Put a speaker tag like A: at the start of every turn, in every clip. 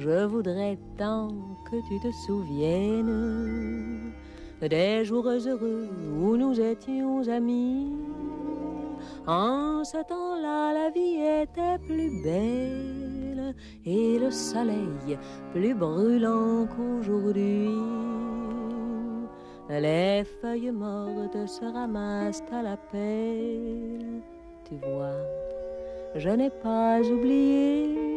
A: Je voudrais tant que tu te souviennes des jours heureux où nous étions amis. En ce temps-là, la vie était plus belle et le soleil plus brûlant qu'aujourd'hui. Les feuilles mortes se ramassent à la pelle. Tu vois, je n'ai pas oublié.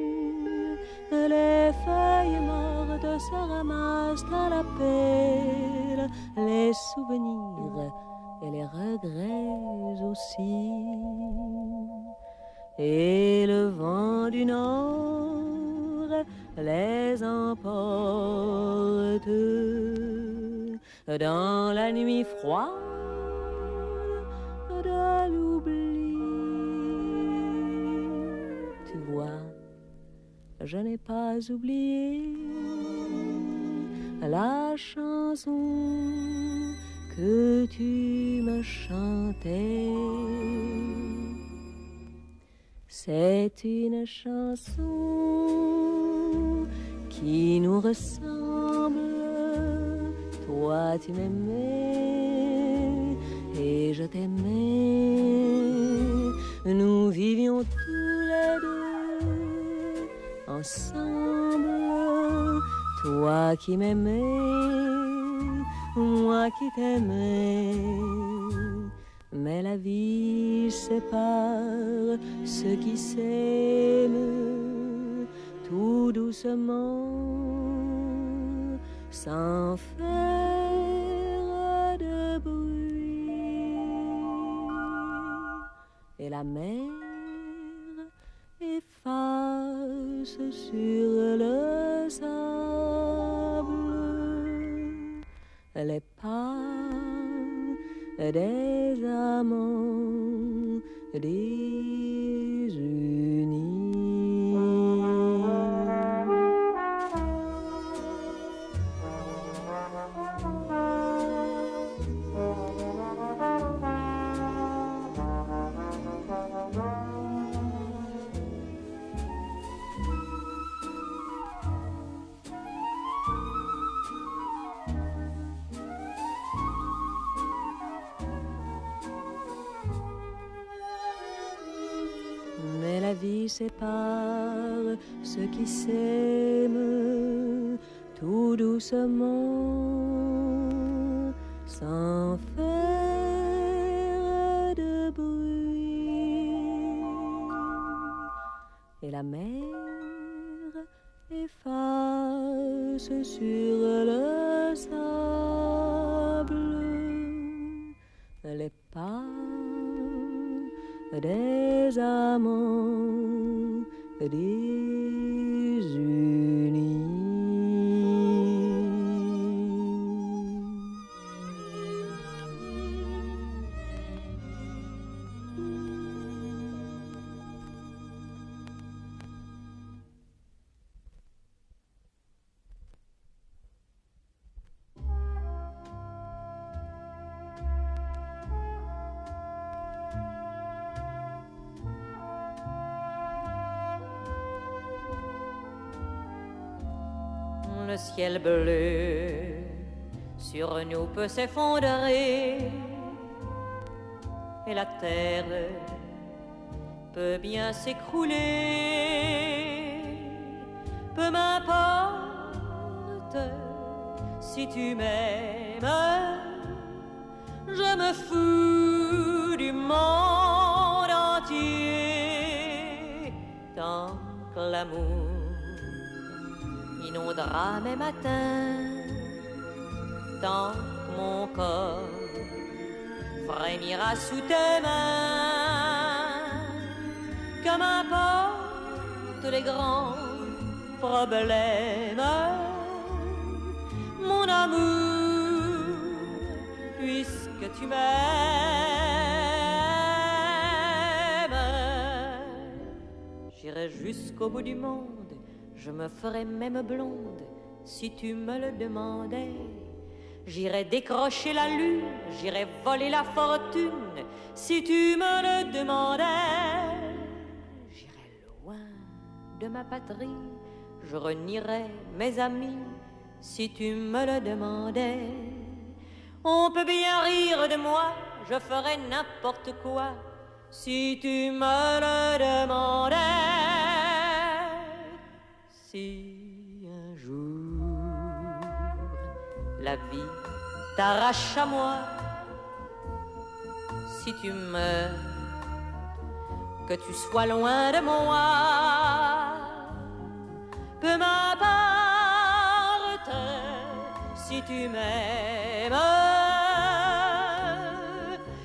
A: Les feuilles mortes se ramassent à la pelle. Les souvenirs et les regrets aussi. Et le vent du nord les emporte dans la nuit froide de l'oubli. Tu vois, je n'ai pas oublié la chanson que tu me chantais. C'est une chanson qui nous ressemble. Toi tu m'aimais et je t'aimais. Nous vivions tous les deux ensemble. Toi qui m'aimais, moi qui t'aimais. Mais la vie sépare ceux qui s'aiment tout doucement, sans faire de bruit. Et la mer efface sur le sable les pas des amants désunis. Mais la vie sépare ceux qui s'aiment tout doucement, sans faire de bruit. Et la mer efface sur le sable les pas des amants désunis.
B: Le ciel bleu sur nous peut s'effondrer et la terre peut bien s'écrouler. Peu m'importe si tu m'aimes, je me fous du monde entier tant que l'amour inondera mes matins, tant que mon corps frémira sous tes mains. Que m'importe les grands problèmes, mon amour, puisque tu m'aimes. J'irai jusqu'au bout du monde, je me ferais même blonde si tu me le demandais. J'irais décrocher la lune, j'irais voler la fortune si tu me le demandais. J'irais loin de ma patrie, je renierais mes amis si tu me le demandais. On peut bien rire de moi, je ferais n'importe quoi si tu me le demandais. Si un jour la vie t'arrache à moi, si tu meurs, que tu sois loin de moi, peu m'importe si tu m'aimes,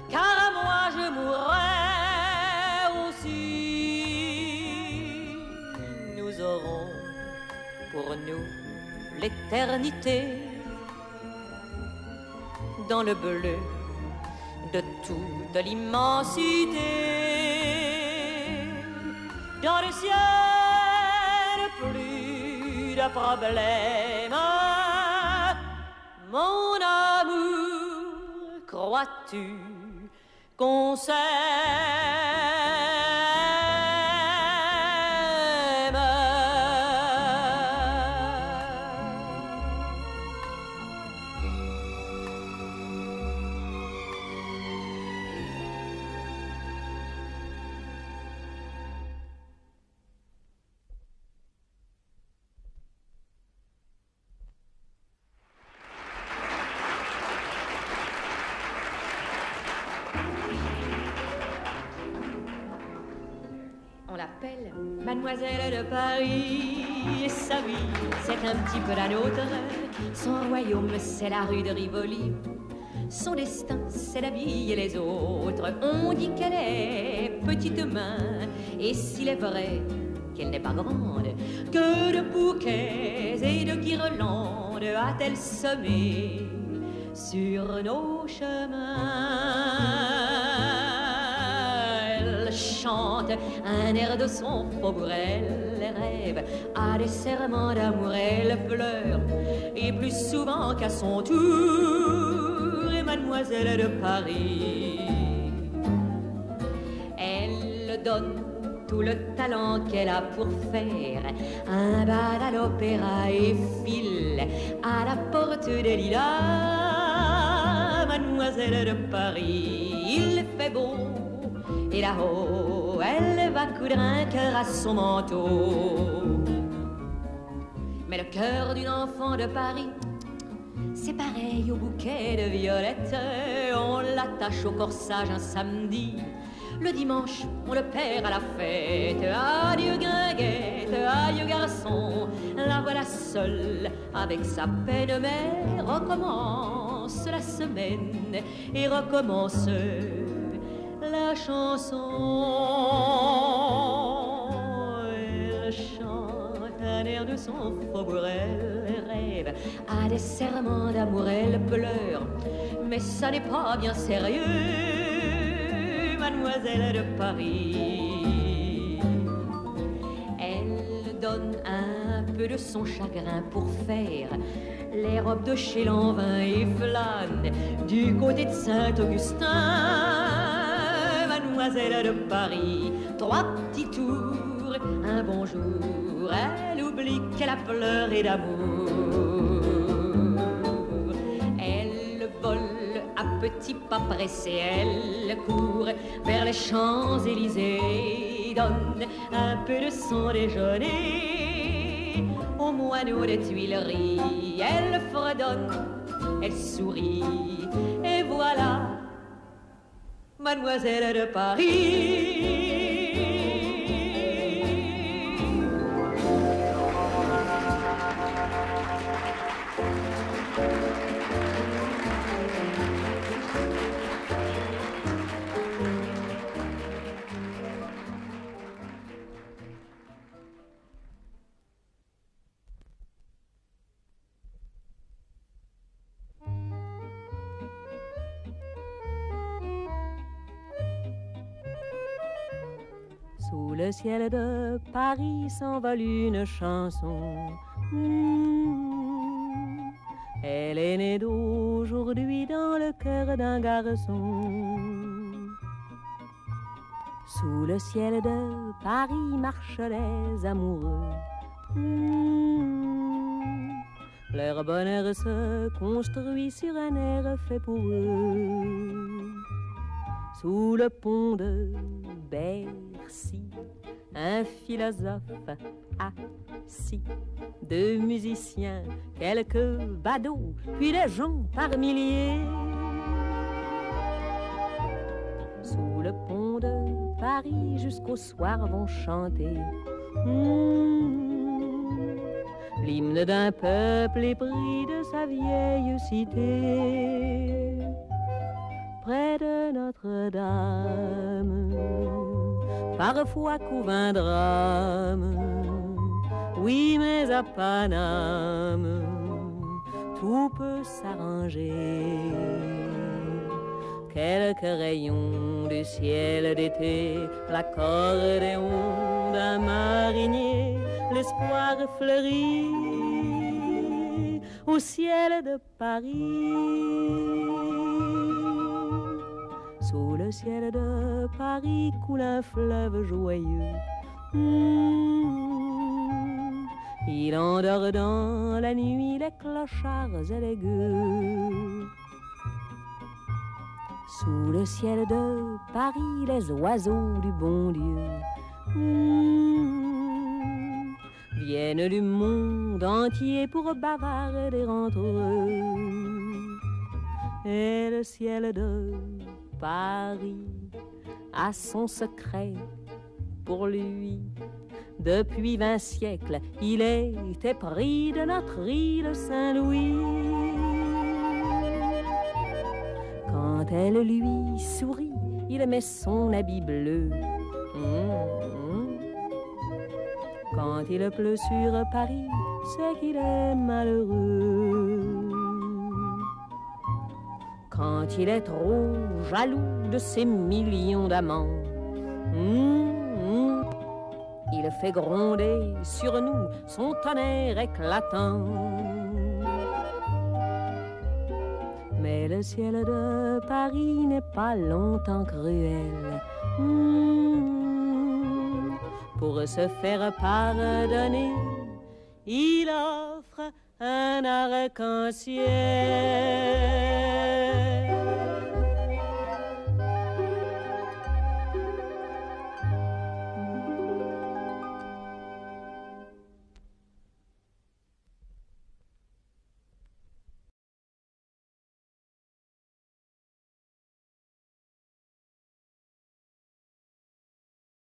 B: car à moi je mourrai aussi. Nous aurons pour nous l'éternité dans le bleu de toute l'immensité, dans le ciel plus de problèmes. Mon amour, crois-tu qu'on s'aime? Mademoiselle de Paris, et sa vie, c'est un petit peu la nôtre. Son royaume, c'est la rue de Rivoli. Son destin, c'est d'habiller les autres. On dit qu'elle est petite main, et s'il est vrai qu'elle n'est pas grande, que de bouquets et de guirlandes a-t-elle semé sur nos chemins. Chante un air de son faubourg, elle rêve à des serments d'amour, elle pleure, et plus souvent qu'à son tour est mademoiselle de Paris. Elle donne tout le talent qu'elle a pour faire un bal à l'opéra et file à la porte des lilas. Mademoiselle de Paris, il fait beau, et là-haut, elle va coudre un cœur à son manteau. Mais le cœur d'une enfant de Paris, c'est pareil au bouquet de violettes. On l'attache au corsage un samedi, le dimanche, on le perd à la fête. Adieu guinguette, adieu garçon, la voilà seule avec sa peine. Mais recommence la semaine et recommence la chanson. Elle chante un air de son faubourg, elle rêve à des serments d'amour, elle pleure, mais ça n'est pas bien sérieux, mademoiselle de Paris. Elle donne un peu de son chagrin pour faire les robes de chez Lanvin et flâne du côté de Saint-Augustin. Mademoiselle de Paris, 3 petits tours, un bonjour, elle oublie qu'elle a pleuré d'amour. Elle vole à petits pas pressés, elle court vers les Champs-Élysées, donne un peu de son déjeuner aux moineaux des Tuileries. Elle fredonne, elle sourit, et voilà Mademoiselle de Paris.
A: Sous le ciel de Paris s'envole une chanson. Elle est née d'aujourd'hui dans le cœur d'un garçon. Sous le ciel de Paris marchent les amoureux. Leur bonheur se construit sur un air fait pour eux. Sous le pont de Bercy, un philosophe assis, deux musiciens, quelques badauds, puis des gens par milliers. Sous le pont de Paris, jusqu'au soir vont chanter l'hymne d'un peuple épris de sa vieille cité. Près de Notre-Dame, parfois couvre un drame. Oui, mais à Paname, tout peut s'arranger. Quelques rayons du ciel d'été, l'accordéon d'un marinier, l'espoir fleurit au ciel de Paris. Sous le ciel de Paris coule un fleuve joyeux. Il endort dans la nuit les clochards et les gueux. Sous le ciel de Paris, les oiseaux du bon Dieu viennent du monde entier pour bavarder entre eux. Et le ciel de Paris a son secret pour lui. Depuis 20 siècles, il était pris de notre île Saint-Louis. Quand elle lui sourit, il met son habit bleu. Quand il pleut sur Paris, c'est qu'il est malheureux. Quand il est trop jaloux de ses millions d'amants, il fait gronder sur nous son tonnerre éclatant. Mais le ciel de Paris n'est pas longtemps cruel. Pour se faire pardonner, il offre un arc-en-ciel.